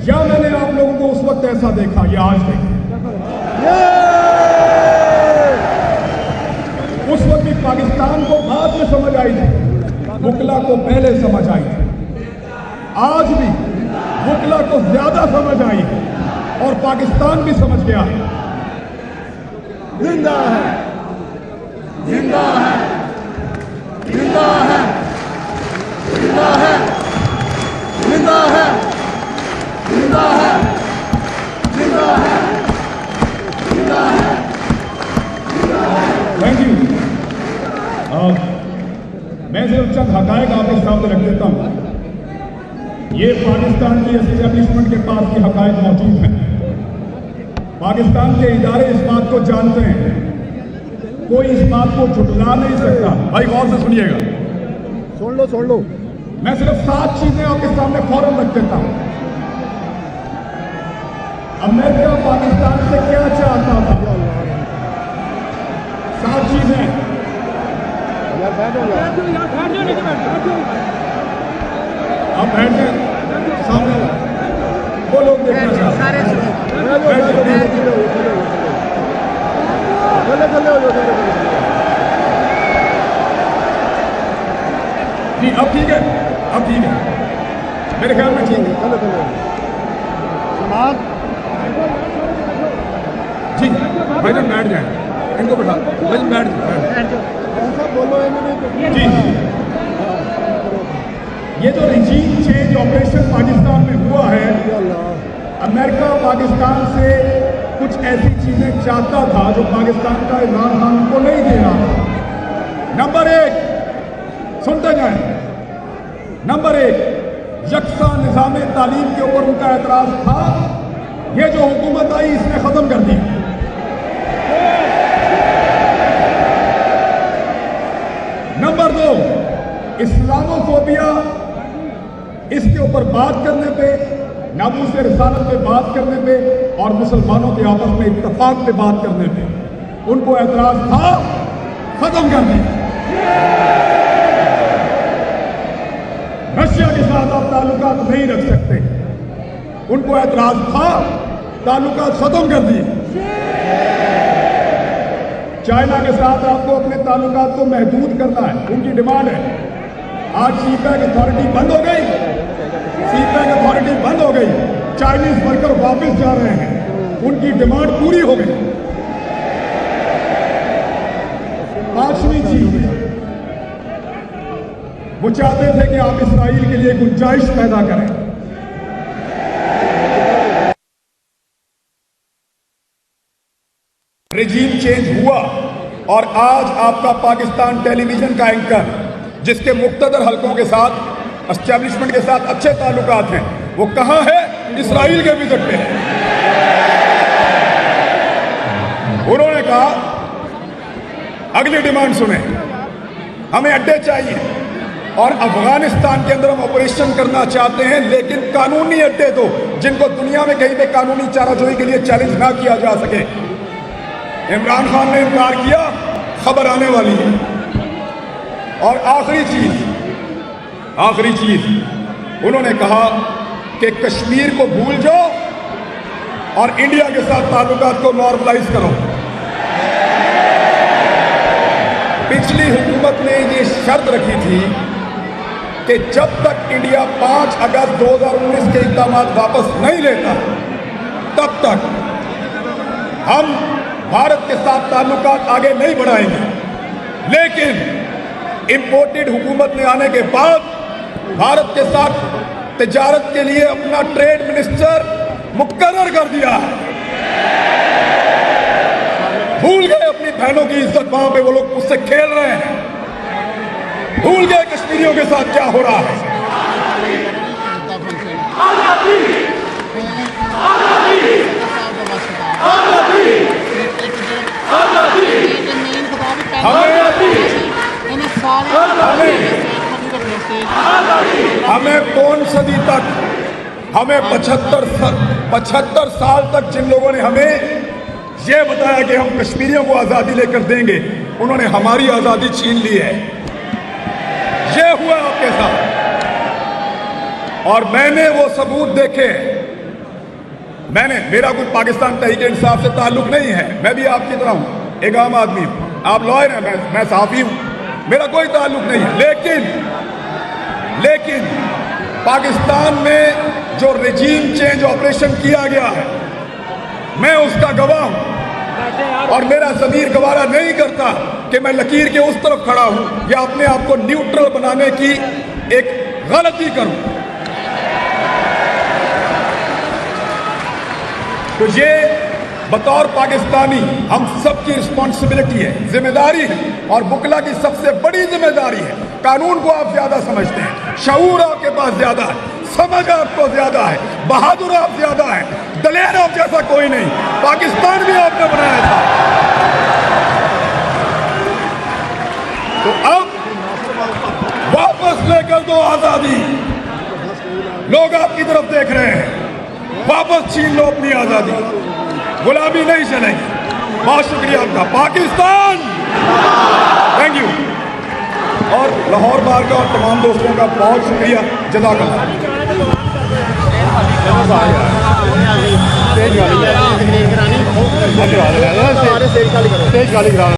या मैंने आप लोगों को उस वक्त ऐसा देखा या आज देखा? उस वक्त भी पाकिस्तान को बाद में समझ आई थी, बुकला को पहले समझ आई थी। आज भी बुकला को ज्यादा समझ आई है और पाकिस्तान भी समझ गया है। जिंदा है, जिंदा है, जिंदा है, जिंदा है, जिंदा है, जिंदा है, जिंदा है, जिंदा है। Thank you. मैं सिर्फ चंद हकायक आपके सामने रख देता हूं। ये पाकिस्तान की एस्टेब्लिशमेंट के पास ये हकायक मौजूद हैं। पाकिस्तान के इदारे इस बात को जानते हैं, कोई इस बात को झुठला नहीं सकता। भाई गौर से सुनिएगा, सुन लो। मैं सिर्फ 7 चीजें आपके सामने फौरन रख देता हूं। अमेरिका पाकिस्तान से क्या चाहता था? 7 चीजें। यार बैठो यार, आप बैठ जाए, सामने वो लोग देखना चाहते हैं। जी अब ठीक है, अब ठीक है, मेरे ख्याल में ठीक है। जी भाई बैठ जाए, इनको बैठा, भाई बैठ जाए। जी ये जो रिजीम चेंज ऑपरेशन पाकिस्तान में हुआ है, अमेरिका पाकिस्तान से कुछ ऐसी चीजें चाहता था जो पाकिस्तान का इमरान खान को नहीं दे रहा था। नंबर 1, सुनते जाए, नंबर 1, यकसा निज़ाम तालीम के ऊपर उनका एतराज था। ये जो हुकूमत आई इसने खत्म कर दी। नंबर 2, इस्लामोफोबिया, इसके ऊपर बात करने पे, नामूस रिसालत पे बात करने पे और मुसलमानों के आपस में इत्तफाक पे बात करने पे उनको एतराज था, खत्म कर दी। रशिया के साथ आप ताल्लुकात नहीं रख सकते, उनको एतराज था, ताल्लुकात खत्म कर दिए। चाइना के साथ आपको अपने ताल्लुकात को महदूद करना है, उनकी डिमांड है। आज सीपैक अथॉरिटी बंद हो गई, सीपैक अथॉरिटी बंद हो गई, चाइनीज वर्कर वापस जा रहे हैं, उनकी डिमांड पूरी हो गई। 5वीं चीज, वो चाहते थे कि आप इस्राइल के लिए गुंजाइश पैदा करें। रिजीम चेंज हुआ और आज आपका पाकिस्तान टेलीविजन का एंकर, जिसके मुक्तदर हलकों के साथ, एस्टेब्लिशमेंट के साथ अच्छे ताल्लुकात हैं, वो कहां है? इस्राइल के विजिट पे है। उन्होंने कहा, अगली डिमांड सुने, हमें अड्डे चाहिए और अफगानिस्तान के अंदर हम ऑपरेशन करना चाहते हैं, लेकिन कानूनी अड्डे दो, जिनको दुनिया में कहीं पे कानूनी चाराजोई के लिए चैलेंज ना किया जा सके। इमरान खान ने इनकार किया, खबर आने वाली है। और आखिरी चीज उन्होंने कहा कि कश्मीर को भूल जाओ और इंडिया के साथ ताल्लुकात को नॉर्मलाइज करो। पिछली हुकूमत ने ये शर्त रखी थी कि जब तक इंडिया 5 अगस्त 2019 के इक़दामात वापस नहीं लेता, तब तक हम भारत के साथ ताल्लुकात आगे नहीं बढ़ाएंगे। लेकिन इंपोर्टेड हुकूमत ने आने के बाद भारत के साथ तिजारत के लिए अपना ट्रेड मिनिस्टर मुकर्रर कर दिया है। भूल गए अपनी बहनों की इज्जत, वहां पे वो लोग उससे खेल रहे हैं। भूल गए कश्मीरियों के साथ क्या हो रहा है। हमें कौन सदी तक, हमें 75 साल तक जिन लोगों ने हमें ये बताया कि हम कश्मीरियों को आज़ादी लेकर देंगे, उन्होंने हमारी आज़ादी छीन ली है। ये हुआ आपके साथ। और मैंने वो सबूत देखे मेरा कोई पाकिस्तान तहरीक इंसाफ से ताल्लुक नहीं है। मैं भी आपकी तरह हूं, एक आम आदमी हूं। आप लॉयर हैं, मैं सहाफी हूं, मेरा कोई ताल्लुक नहीं है। लेकिन पाकिस्तान में जो रेजीम चेंज ऑपरेशन किया गया है, मैं उसका गवाह हूं और मेरा ज़मीर गवारा नहीं करता कि मैं लकीर के उस तरफ खड़ा हूं या अपने आप को न्यूट्रल बनाने की एक गलती करूं। तो ये बतौर पाकिस्तानी हम सबकी रिस्पॉन्सिबिलिटी है, जिम्मेदारी है, और बुकला की सबसे बड़ी जिम्मेदारी है। कानून को आप ज्यादा समझते हैं, शऊर आपके पास ज्यादा है, समझ आपको ज्यादा है, बहादुर आप ज्यादा है, दलेर आप जैसा कोई नहीं। पाकिस्तान भी आपने बनाया था। तो अब वापस लेकर दो आजादी। लोग आपकी तरफ देख रहे हैं, वापस छीन लो अपनी आजादी, गुलामी नहीं चलेगी। बहुत शुक्रिया आपका पाकिस्तान, थैंक यू। और लाहौर बार का और तमाम दोस्तों का बहुत शुक्रिया, जज़ाकल्लाह। तेज गाली करा